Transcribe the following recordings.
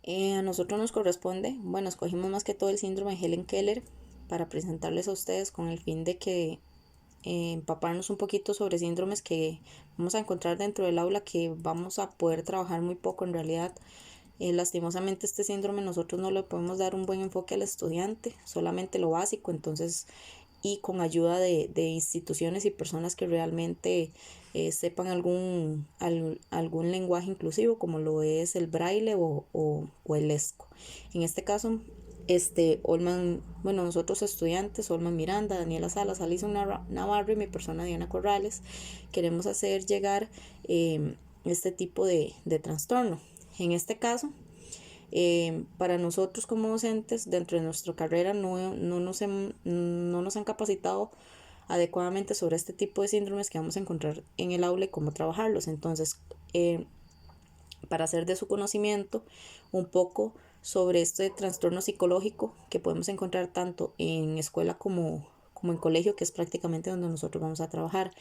A nosotros nos corresponde, bueno, escogimos más que todo el síndrome de Helen Keller para presentarles a ustedes con el fin de que empaparnos un poquito sobre síndromes que vamos a encontrar dentro del aula, que vamos a poder trabajar muy poco en realidad. Lastimosamente este síndrome nosotros no le podemos dar un buen enfoque al estudiante, solamente lo básico, entonces, y con ayuda de instituciones y personas que realmente sepan algún lenguaje inclusivo, como lo es el braille o el ESCO. En este caso, Olman, bueno, nosotros estudiantes, Olman Miranda, Daniela Salas, Alison Navarro y mi persona Diana Corrales, queremos hacer llegar este tipo de trastorno. En este caso, para nosotros como docentes, dentro de nuestra carrera no nos han capacitado adecuadamente sobre este tipo de síndromes que vamos a encontrar en el aula y cómo trabajarlos. Entonces, para hacer de su conocimiento un poco sobre este trastorno psicológico que podemos encontrar tanto en escuela como en colegio, que es prácticamente donde nosotros vamos a trabajar.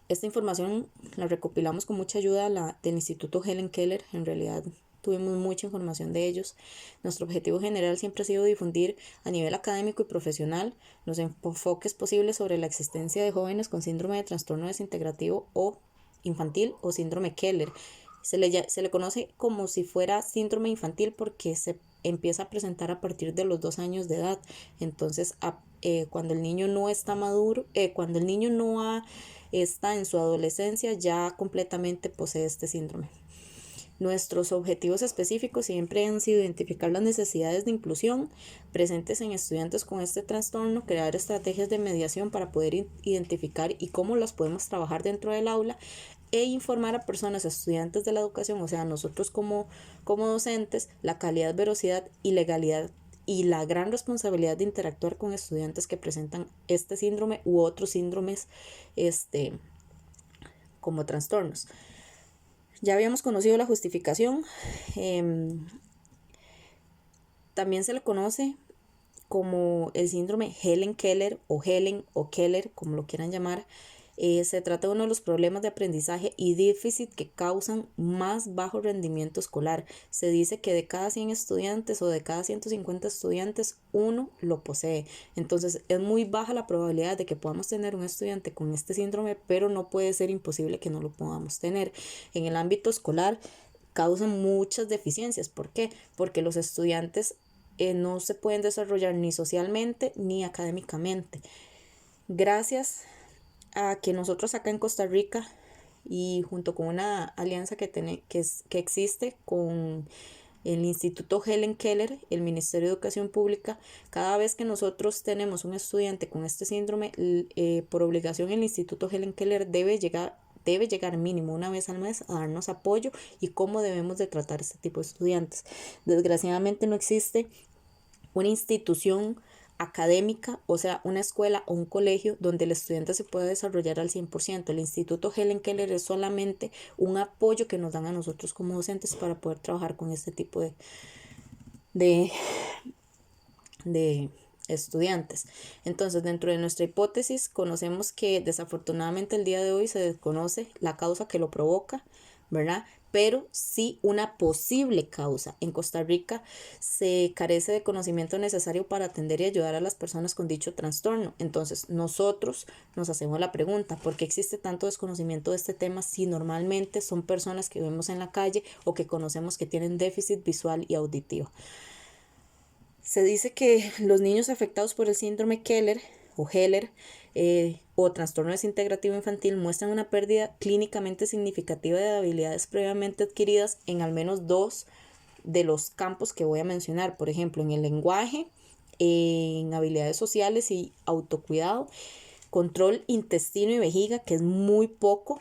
Esta información la recopilamos con mucha ayuda del Instituto Helen Keller. En realidad tuvimos mucha información de ellos. Nuestro objetivo general siempre ha sido difundir a nivel académico y profesional los enfoques posibles sobre la existencia de jóvenes con síndrome de trastorno desintegrativo o infantil o síndrome Keller. Se le conoce como si fuera síndrome infantil porque se empieza a presentar a partir de los 2 años de edad. Entonces, cuando el niño no está maduro, cuando el niño no está en su adolescencia, ya completamente posee este síndrome. Nuestros objetivos específicos siempre han sido identificar las necesidades de inclusión presentes en estudiantes con este trastorno, crear estrategias de mediación para poder identificar y cómo las podemos trabajar dentro del aula, e informar a personas, estudiantes de la educación, o sea, nosotros como docentes, la calidad, veracidad y legalidad y la gran responsabilidad de interactuar con estudiantes que presentan este síndrome u otros síndromes como trastornos. Ya habíamos conocido la justificación. También se le conoce como el síndrome Helen Keller o Keller, como lo quieran llamar. Se trata de uno de los problemas de aprendizaje y déficit que causan más bajo rendimiento escolar. Se dice que de cada 100 estudiantes o de cada 150 estudiantes, uno lo posee. Entonces es muy baja la probabilidad de que podamos tener un estudiante con este síndrome, pero no puede ser imposible que no lo podamos tener. En el ámbito escolar causan muchas deficiencias. ¿Por qué? Porque los estudiantes no se pueden desarrollar ni socialmente ni académicamente. Gracias a que nosotros acá en Costa Rica y junto con una alianza que existe con el Instituto Helen Keller, el Ministerio de Educación Pública, cada vez que nosotros tenemos un estudiante con este síndrome, por obligación el Instituto Helen Keller debe llegar mínimo una vez al mes a darnos apoyo y cómo debemos de tratar este tipo de estudiantes. Desgraciadamente no existe una institución académica, o sea, una escuela o un colegio donde el estudiante se pueda desarrollar al 100%. El Instituto Helen Keller es solamente un apoyo que nos dan a nosotros como docentes para poder trabajar con este tipo de, de estudiantes. Entonces, dentro de nuestra hipótesis, conocemos que desafortunadamente el día de hoy se desconoce la causa que lo provoca, ¿verdad? Pero sí una posible causa. En Costa Rica se carece de conocimiento necesario para atender y ayudar a las personas con dicho trastorno. Entonces, nosotros nos hacemos la pregunta, ¿por qué existe tanto desconocimiento de este tema si normalmente son personas que vemos en la calle o que conocemos que tienen déficit visual y auditivo? Se dice que los niños afectados por el síndrome Keller o Heller o trastorno desintegrativo infantil muestran una pérdida clínicamente significativa de habilidades previamente adquiridas en al menos 2 de los campos que voy a mencionar. Por ejemplo, en el lenguaje, en habilidades sociales y autocuidado, control intestino y vejiga, que es muy poco,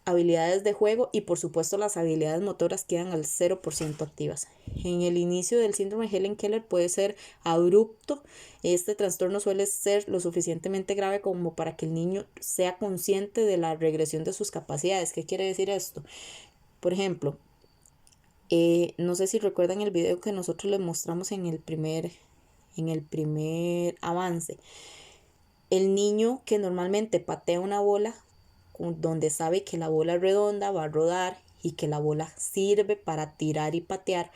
habilidades de juego y por supuesto las habilidades motoras quedan al 0% activas. En el inicio del síndrome Helen Keller puede ser abrupto. Este trastorno suele ser lo suficientemente grave como para que el niño sea consciente de la regresión de sus capacidades. ¿Qué quiere decir esto? Por ejemplo, no sé si recuerdan el video que nosotros les mostramos en el primer avance. El niño que normalmente patea una bola donde sabe que la bola es redonda, va a rodar y que la bola sirve para tirar y patear,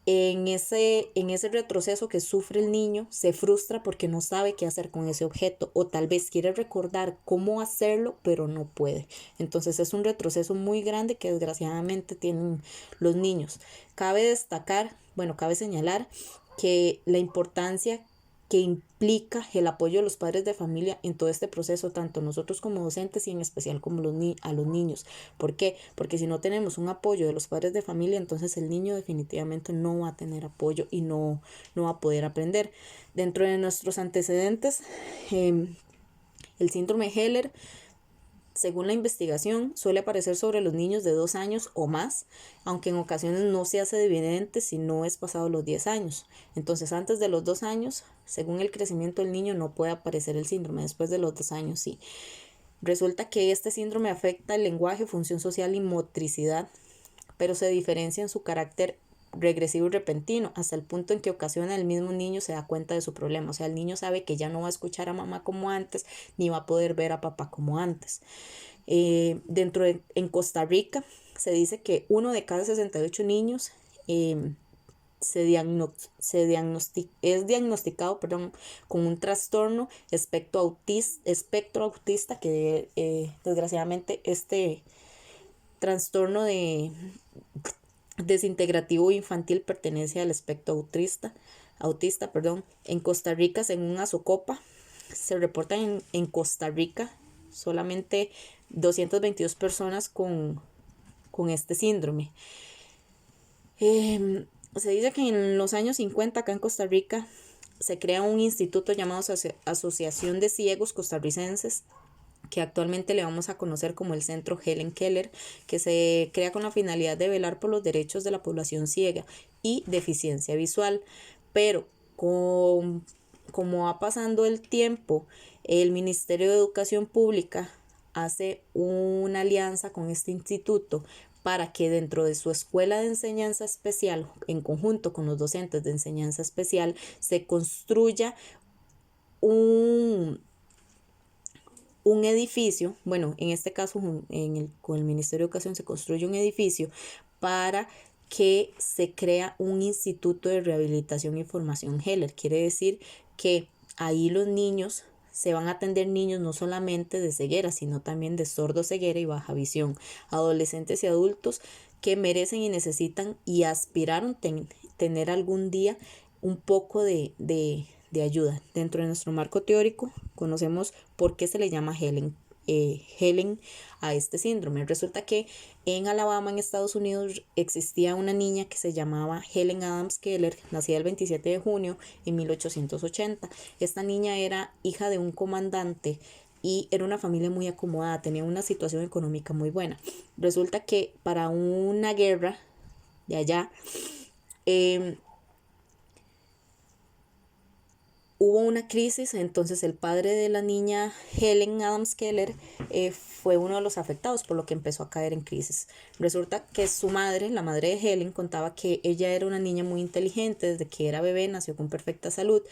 en ese retroceso que sufre el niño, se frustra porque no sabe qué hacer con ese objeto o tal vez quiere recordar cómo hacerlo, pero no puede. Entonces es un retroceso muy grande que desgraciadamente tienen los niños. Cabe destacar, bueno, cabe señalar que la importancia que implica el apoyo de los padres de familia en todo este proceso, tanto nosotros como docentes y en especial como a los niños. ¿Por qué? Porque si no tenemos un apoyo de los padres de familia, entonces el niño definitivamente no va a tener apoyo y no va a poder aprender. Dentro de nuestros antecedentes, el síndrome Heller, según la investigación, suele aparecer sobre los niños de 2 años o más, aunque en ocasiones no se hace evidente si no es pasado los 10 años. Entonces, antes de los 2 años, según el crecimiento del niño, no puede aparecer el síndrome. Después de los 2 años, sí. Resulta que este síndrome afecta el lenguaje, función social y motricidad, pero se diferencia en su carácter regresivo y repentino, hasta el punto en que ocasiona el mismo niño se da cuenta de su problema. O sea, el niño sabe que ya no va a escuchar a mamá como antes, ni va a poder ver a papá como antes. En Costa Rica se dice que 1 de cada 68 niños es diagnosticado con un trastorno espectro autista, que desgraciadamente este trastorno de desintegrativo infantil pertenece al espectro autista. En Costa Rica, según Asocopa, se reportan en Costa Rica solamente 222 personas con este síndrome. Se dice que en los años 50 acá en Costa Rica se crea un instituto llamado Asociación de Ciegos Costarricenses, que actualmente le vamos a conocer como el Centro Helen Keller, que se crea con la finalidad de velar por los derechos de la población ciega y deficiencia visual. Pero como va pasando el tiempo, el Ministerio de Educación Pública hace una alianza con este instituto para que dentro de su escuela de enseñanza especial, en conjunto con los docentes de enseñanza especial, se construya un edificio. Bueno, en este caso con el Ministerio de Educación se construye un edificio para que se crea un instituto de rehabilitación y formación Heller. Quiere decir que ahí los niños se van a atender, niños no solamente de ceguera, sino también de sordo-ceguera y baja visión, adolescentes y adultos que merecen y necesitan y aspiraron tener algún día un poco de ayuda. Dentro de nuestro marco teórico conocemos por qué se le llama Helen a este síndrome. Resulta que en Alabama, en Estados Unidos, existía una niña que se llamaba Helen Adams Keller, nacida el 27 de junio de 1880. Esta niña era hija de un comandante y era una familia muy acomodada, tenía una situación económica muy buena. Resulta que para una guerra de allá, hubo una crisis. Entonces el padre de la niña, Helen Adams Keller, fue uno de los afectados, por lo que empezó a caer en crisis. Resulta que su madre, la madre de Helen, contaba que ella era una niña muy inteligente, desde que era bebé nació con perfecta salud.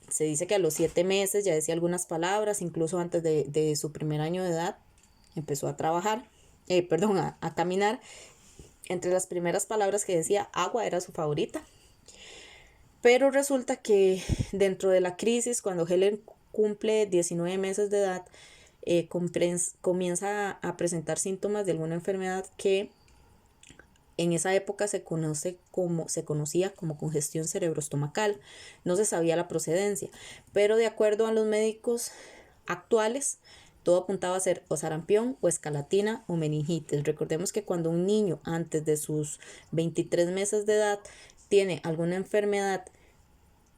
Se dice que a los 7 meses ya decía algunas palabras, incluso antes de su primer año de edad empezó a trabajar, a caminar. Entre las primeras palabras que decía, agua era su favorita. Pero resulta que dentro de la crisis, cuando Helen cumple 19 meses de edad, comienza a presentar síntomas de alguna enfermedad que en esa época se conocía como congestión cerebroestomacal. No se sabía la procedencia, pero de acuerdo a los médicos actuales, todo apuntaba a ser o sarampión o escalatina o meningitis. Recordemos que cuando un niño antes de sus 23 meses de edad tiene alguna enfermedad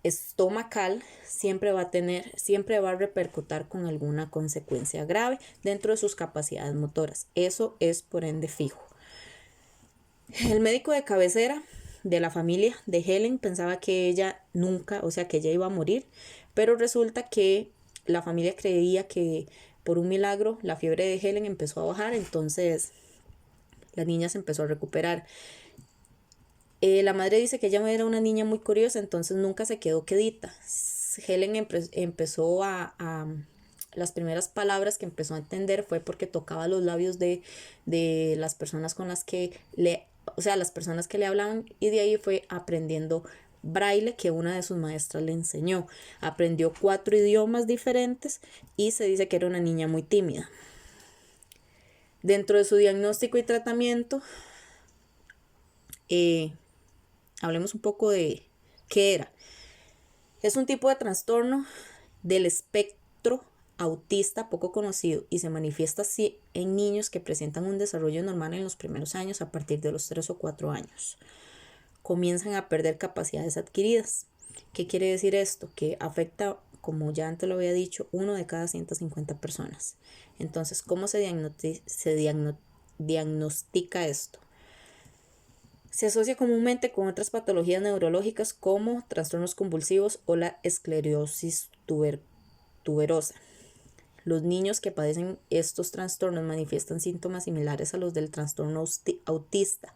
estomacal, siempre va a repercutir con alguna consecuencia grave dentro de sus capacidades motoras. Eso es por ende fijo. El médico de cabecera de la familia de Helen pensaba que ella que ella iba a morir, pero resulta que la familia creía que por un milagro la fiebre de Helen empezó a bajar, entonces la niña se empezó a recuperar. La madre dice que ella era una niña muy curiosa, entonces nunca se quedó quedita. Helen empezó a las primeras palabras que empezó a entender fue porque tocaba los labios de las personas con las que las personas que le hablaban, y de ahí fue aprendiendo braille que una de sus maestras le enseñó. Aprendió 4 idiomas diferentes y se dice que era una niña muy tímida. Dentro de su diagnóstico y tratamiento, hablemos un poco de qué era. Es un tipo de trastorno del espectro autista poco conocido y se manifiesta así en niños que presentan un desarrollo normal en los primeros años. A partir de los 3 o 4 años comienzan a perder capacidades adquiridas. ¿Qué quiere decir esto? Que afecta, como ya antes lo había dicho, 1 de cada 150 personas. Entonces, ¿cómo se diagnostica esto? Se asocia comúnmente con otras patologías neurológicas como trastornos convulsivos o la esclerosis tuberosa. Los niños que padecen estos trastornos manifiestan síntomas similares a los del trastorno autista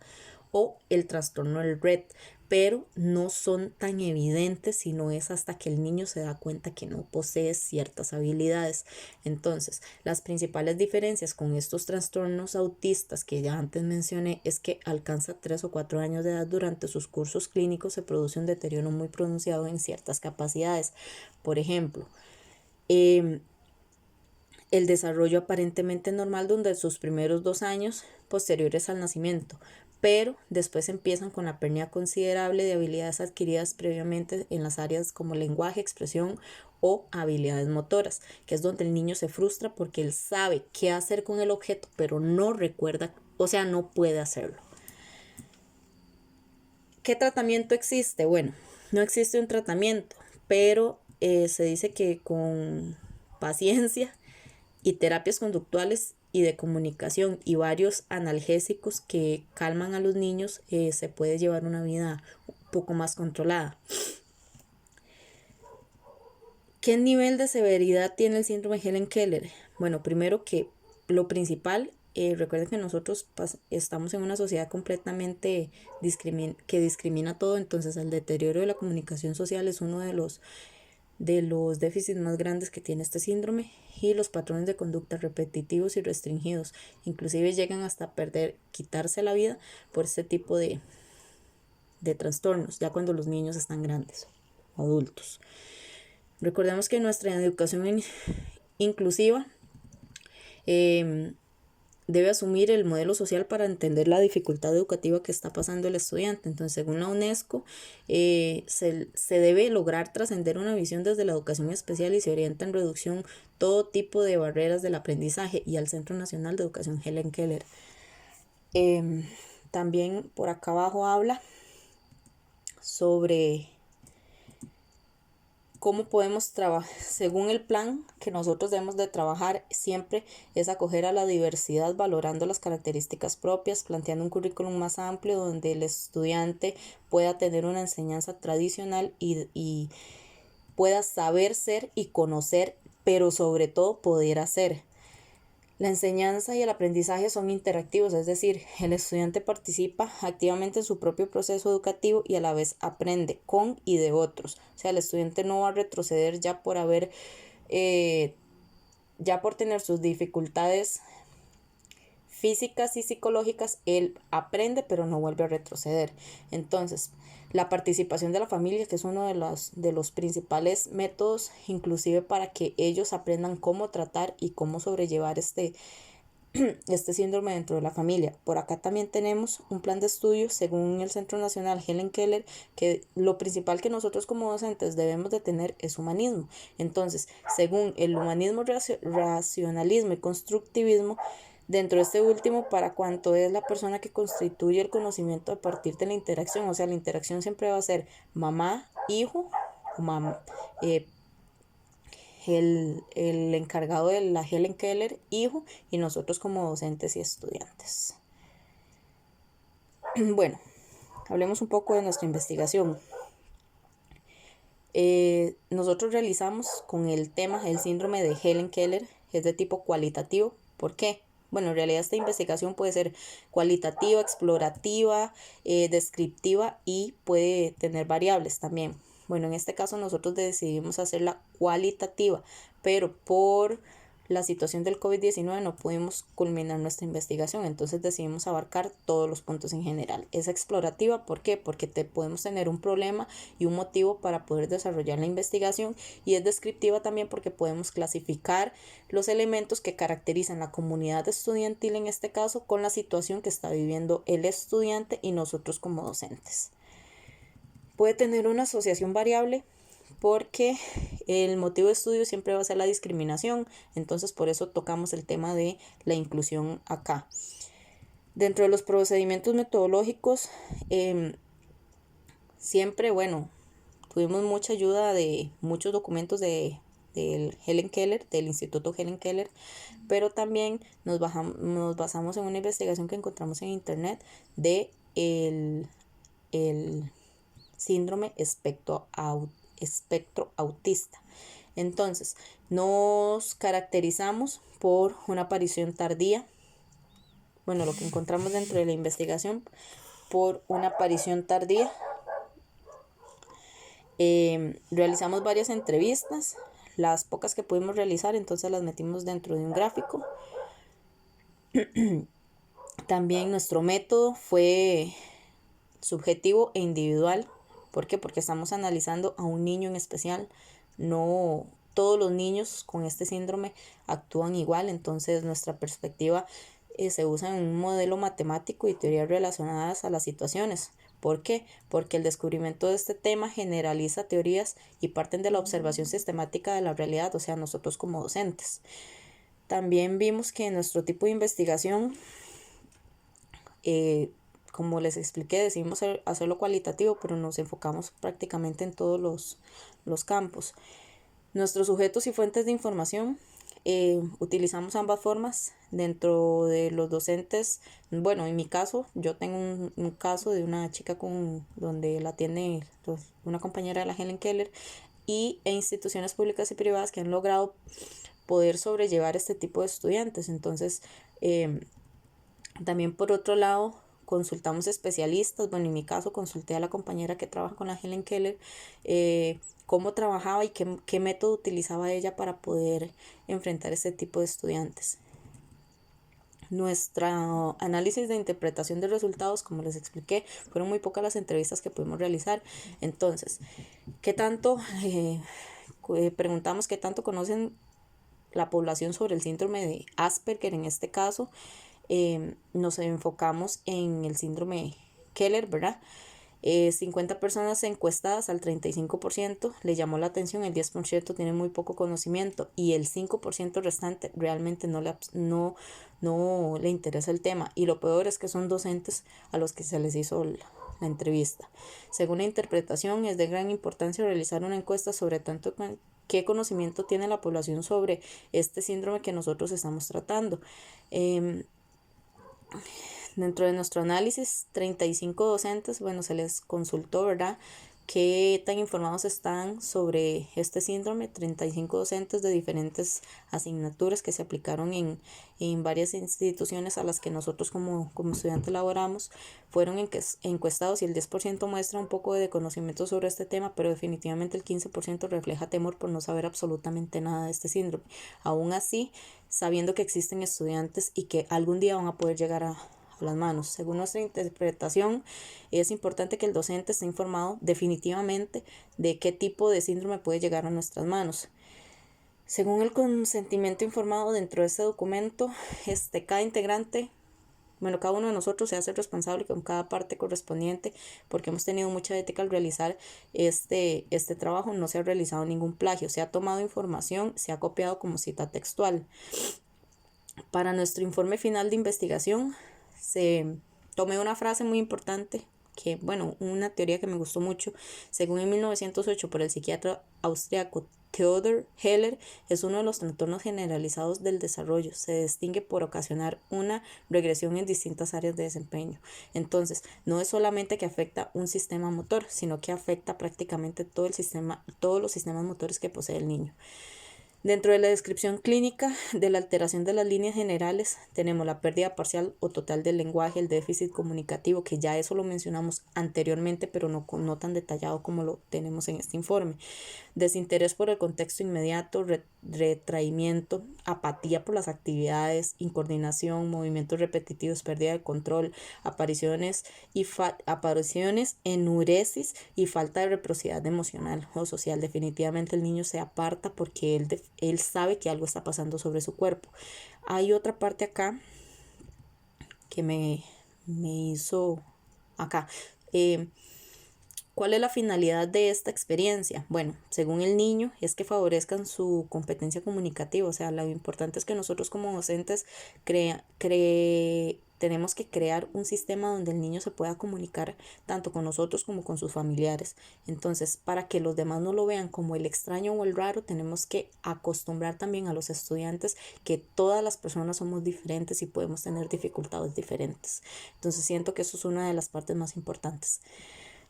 o el trastorno del Rett, pero no son tan evidentes, sino es hasta que el niño se da cuenta que no posee ciertas habilidades. Entonces, las principales diferencias con estos trastornos autistas que ya antes mencioné es que alcanza 3 o 4 años de edad. Durante sus cursos clínicos se produce un deterioro muy pronunciado en ciertas capacidades. Por ejemplo, el desarrollo aparentemente normal durante sus primeros 2 años posteriores al nacimiento, pero después empiezan con la pérdida considerable de habilidades adquiridas previamente en las áreas como lenguaje, expresión o habilidades motoras, que es donde el niño se frustra porque él sabe qué hacer con el objeto, pero no recuerda, o sea, no puede hacerlo. ¿Qué tratamiento existe? Bueno, no existe un tratamiento, pero se dice que con paciencia y terapias conductuales y de comunicación y varios analgésicos que calman a los niños, se puede llevar una vida un poco más controlada. ¿Qué nivel de severidad tiene el síndrome Helen-Keller? Bueno, primero que lo principal, recuerden que nosotros estamos en una sociedad completamente que discrimina todo, entonces el deterioro de la comunicación social es uno de los déficits más grandes que tiene este síndrome, y los patrones de conducta repetitivos y restringidos inclusive llegan hasta quitarse la vida por este tipo de trastornos, ya cuando los niños están grandes, adultos. Recordemos que nuestra educación inclusiva debe asumir el modelo social para entender la dificultad educativa que está pasando el estudiante. Entonces, según la UNESCO, se debe lograr trascender una visión desde la educación especial y se orienta en reducción todo tipo de barreras del aprendizaje y al Centro Nacional de Educación Helen Keller. También por acá abajo habla sobre cómo podemos trabajar. Según el plan que nosotros debemos de trabajar siempre es acoger a la diversidad valorando las características propias, planteando un currículum más amplio donde el estudiante pueda tener una enseñanza tradicional y pueda saber ser y conocer, pero sobre todo poder hacer. La enseñanza y el aprendizaje son interactivos, es decir, el estudiante participa activamente en su propio proceso educativo y a la vez aprende con y de otros. O sea, el estudiante no va a retroceder ya por tener sus dificultades físicas y psicológicas. Él aprende pero no vuelve a retroceder. Entonces, la participación de la familia, que es uno de los principales métodos, inclusive para que ellos aprendan cómo tratar y cómo sobrellevar este síndrome dentro de la familia. Por acá también tenemos un plan de estudio según el Centro Nacional Helen Keller, que lo principal que nosotros como docentes debemos de tener es humanismo. Entonces, según el humanismo, racionalismo y constructivismo, dentro de este último, para cuanto es la persona que constituye el conocimiento a partir de la interacción. O sea, la interacción siempre va a ser mamá, hijo, o mamá, el encargado de la Helen Keller, hijo, y nosotros como docentes y estudiantes. Bueno, hablemos un poco de nuestra investigación. Nosotros realizamos con el tema el síndrome de Helen Keller, es de tipo cualitativo. ¿Por qué? Bueno, en realidad esta investigación puede ser cualitativa, explorativa, descriptiva y puede tener variables también. Bueno, en este caso nosotros decidimos hacerla cualitativa pero por la situación del COVID-19 no pudimos culminar nuestra investigación, entonces decidimos abarcar todos los puntos en general. Es explorativa, ¿por qué? Porque podemos tener un problema y un motivo para poder desarrollar la investigación, y es descriptiva también porque podemos clasificar los elementos que caracterizan la comunidad estudiantil en este caso con la situación que está viviendo el estudiante y nosotros como docentes. Puede tener una asociación variable porque el motivo de estudio siempre va a ser la discriminación, entonces por eso tocamos el tema de la inclusión acá. Dentro de los procedimientos metodológicos, siempre, tuvimos mucha ayuda de muchos documentos del Helen Keller, del Instituto Helen Keller, pero también nos basamos en una investigación que encontramos en internet de el síndrome espectro autista. Entonces, nos caracterizamos por una aparición tardía. Lo que encontramos dentro de la investigación, por una aparición tardía. Realizamos varias entrevistas, las pocas que pudimos realizar, entonces las metimos dentro de un gráfico. También nuestro método fue subjetivo e individual. ¿Por qué? Porque estamos analizando a un niño en especial. No todos los niños con este síndrome actúan igual, entonces nuestra perspectiva se usa en un modelo matemático y teorías relacionadas a las situaciones. ¿Por qué? Porque el descubrimiento de este tema generaliza teorías y parten de la observación sistemática de la realidad, o sea, nosotros como docentes. También vimos que nuestro tipo de investigación, como les expliqué, decidimos hacerlo cualitativo, pero nos enfocamos prácticamente en todos los campos. Nuestros sujetos y fuentes de información, utilizamos ambas formas dentro de los docentes. En mi caso, yo tengo un caso de una chica donde la atiende una compañera de la Helen Keller e instituciones públicas y privadas que han logrado poder sobrellevar este tipo de estudiantes. Entonces, también por otro lado, consultamos especialistas. En mi caso consulté a la compañera que trabaja con la Helen Keller, cómo trabajaba y qué método utilizaba ella para poder enfrentar este tipo de estudiantes. Nuestro análisis de interpretación de resultados, como les expliqué, fueron muy pocas las entrevistas que pudimos realizar. Entonces, preguntamos qué tanto conocen la población sobre el síndrome de Asperger en este caso. Nos enfocamos en el síndrome Keller, ¿verdad? 50 personas encuestadas, al 35% le llamó la atención, el 10% tiene muy poco conocimiento y el 5% restante realmente no le interesa el tema. Y lo peor es que son docentes a los que se les hizo la entrevista. Según la interpretación, es de gran importancia realizar una encuesta sobre tanto qué conocimiento tiene la población sobre este síndrome que nosotros estamos tratando. Dentro de nuestro análisis, 35 docentes, se les consultó, ¿verdad?, qué tan informados están sobre este síndrome. 35 docentes de diferentes asignaturas que se aplicaron en varias instituciones a las que nosotros como estudiantes laboramos, fueron encuestados, y el 10% muestra un poco de conocimiento sobre este tema, pero definitivamente el 15% refleja temor por no saber absolutamente nada de este síndrome. Aún así, sabiendo que existen estudiantes y que algún día van a poder llegar a las manos. Según nuestra interpretación, es importante que el docente esté informado definitivamente de qué tipo de síndrome puede llegar a nuestras manos. Según el consentimiento informado dentro de este documento, cada integrante, cada uno de nosotros se hace responsable con cada parte correspondiente, porque hemos tenido mucha ética al realizar este trabajo. No se ha realizado ningún plagio, se ha tomado información, se ha copiado como cita textual. Para nuestro informe final de investigación, tomé una frase muy importante, una teoría que me gustó mucho. Según en 1908 por el psiquiatra austriaco Theodor Heller, es uno de los trastornos generalizados del desarrollo. Se distingue por ocasionar una regresión en distintas áreas de desempeño. Entonces, no es solamente que afecta un sistema motor, sino que afecta prácticamente todos los sistemas motores que posee el niño. Dentro de la descripción clínica de la alteración de las líneas generales, tenemos la pérdida parcial o total del lenguaje, el déficit comunicativo, que ya eso lo mencionamos anteriormente, pero no tan detallado como lo tenemos en este informe. Desinterés por el contexto inmediato, retraimiento, apatía por las actividades, incoordinación, movimientos repetitivos, pérdida de control, apariciones, enuresis y falta de reciprocidad emocional o social. Definitivamente el niño se aparta porque él sabe que algo está pasando sobre su cuerpo. Hay otra parte acá que me hizo acá. ¿Cuál es la finalidad de esta experiencia? Bueno, según el niño, es que favorezcan su competencia comunicativa. O sea, lo importante es que nosotros como docentes tenemos que crear un sistema donde el niño se pueda comunicar tanto con nosotros como con sus familiares. Entonces, para que los demás no lo vean como el extraño o el raro, tenemos que acostumbrar también a los estudiantes que todas las personas somos diferentes y podemos tener dificultades diferentes. Entonces, siento que eso es una de las partes más importantes.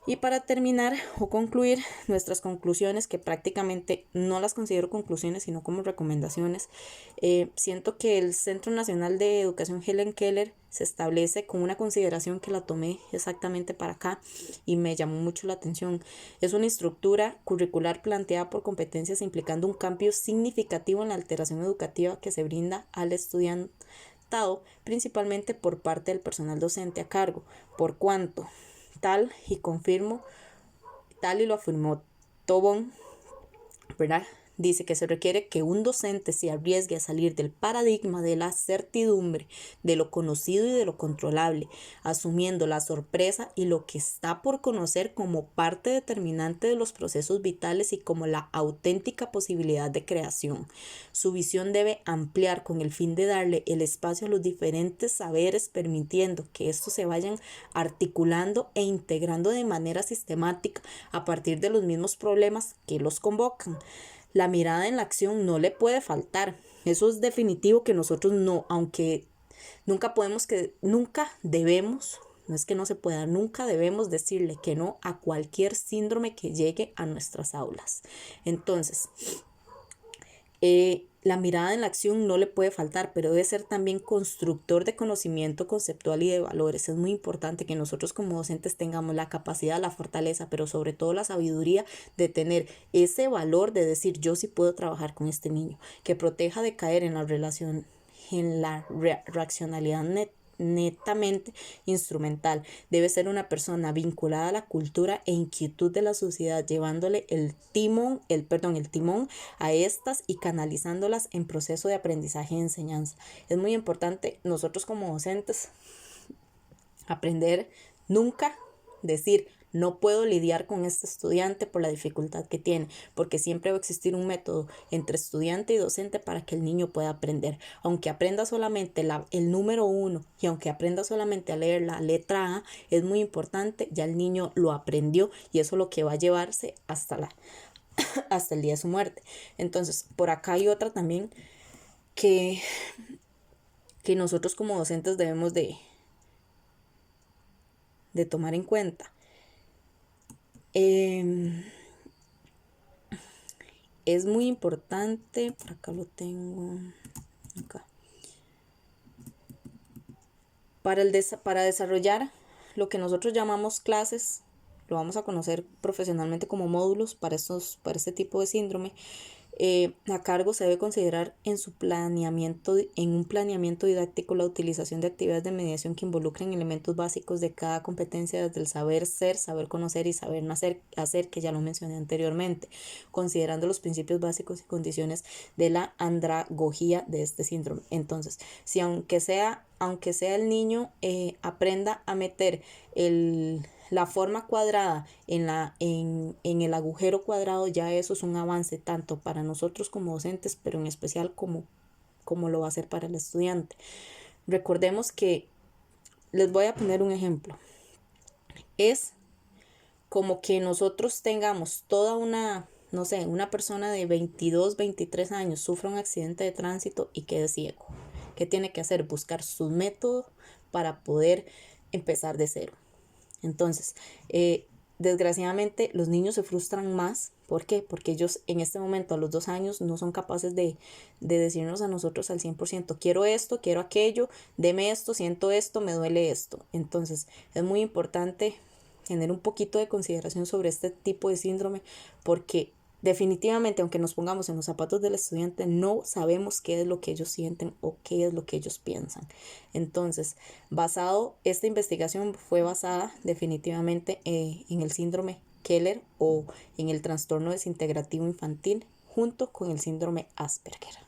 Y para terminar o concluir nuestras conclusiones, que prácticamente no las considero conclusiones, sino como recomendaciones, siento que el Centro Nacional de Educación Helen Keller se establece con una consideración que la tomé exactamente para acá y me llamó mucho la atención. Es una estructura curricular planteada por competencias implicando un cambio significativo en la alteración educativa que se brinda al estudiantado, principalmente por parte del personal docente a cargo, por cuanto tal y lo afirmó Tobón, ¿verdad? Dice que se requiere que un docente se arriesgue a salir del paradigma de la certidumbre, de lo conocido y de lo controlable, asumiendo la sorpresa y lo que está por conocer como parte determinante de los procesos vitales y como la auténtica posibilidad de creación. Su visión debe ampliar con el fin de darle el espacio a los diferentes saberes, permitiendo que estos se vayan articulando e integrando de manera sistemática a partir de los mismos problemas que los convocan. La mirada en la acción no le puede faltar. Eso es definitivo que nosotros no, aunque nunca debemos, no es que no se pueda, nunca debemos decirle que no a cualquier síndrome que llegue a nuestras aulas. Entonces, la mirada en la acción no le puede faltar, pero debe ser también constructor de conocimiento conceptual y de valores. Es muy importante que nosotros como docentes tengamos la capacidad, la fortaleza, pero sobre todo la sabiduría de tener ese valor de decir yo sí puedo trabajar con este niño, que proteja de caer en la relación, en la reaccionalidad netamente instrumental. Debe ser una persona vinculada a la cultura e inquietud de la sociedad, llevándole el timón a estas y canalizándolas en proceso de aprendizaje y enseñanza. Es muy importante nosotros como docentes aprender nunca decir no puedo lidiar con este estudiante por la dificultad que tiene, porque siempre va a existir un método entre estudiante y docente para que el niño pueda aprender. Aunque aprenda solamente el número 1 y aunque aprenda solamente a leer la letra A, es muy importante, ya el niño lo aprendió y eso es lo que va a llevarse hasta el día de su muerte. Entonces, por acá hay otra también que nosotros como docentes debemos de tomar en cuenta. Es muy importante, por acá lo tengo, acá. Para desarrollar lo que nosotros llamamos clases, lo vamos a conocer profesionalmente como módulos para este tipo de síndrome. A cargo se debe considerar en un planeamiento didáctico la utilización de actividades de mediación que involucren elementos básicos de cada competencia, desde el saber ser, saber conocer y saber hacer, que ya lo mencioné anteriormente, considerando los principios básicos y condiciones de la andragogía de este síndrome. Entonces, si aunque sea el niño aprenda a meter la forma cuadrada en el agujero cuadrado, ya eso es un avance tanto para nosotros como docentes, pero en especial como lo va a ser para el estudiante. Recordemos que, les voy a poner un ejemplo, es como que nosotros tengamos una persona de 22, 23 años sufra un accidente de tránsito y quede ciego. ¿Qué tiene que hacer? Buscar su método para poder empezar de cero. Entonces, desgraciadamente los niños se frustran más. ¿Por qué? Porque ellos en este momento a los 2 años no son capaces de decirnos a nosotros al 100%, quiero esto, quiero aquello, deme esto, siento esto, me duele esto. Entonces es muy importante tener un poquito de consideración sobre este tipo de síndrome, porque Definitivamente, aunque nos pongamos en los zapatos del estudiante, no sabemos qué es lo que ellos sienten o qué es lo que ellos piensan. Entonces, esta investigación fue basada definitivamente en el síndrome Keller o en el trastorno desintegrativo infantil junto con el síndrome Asperger.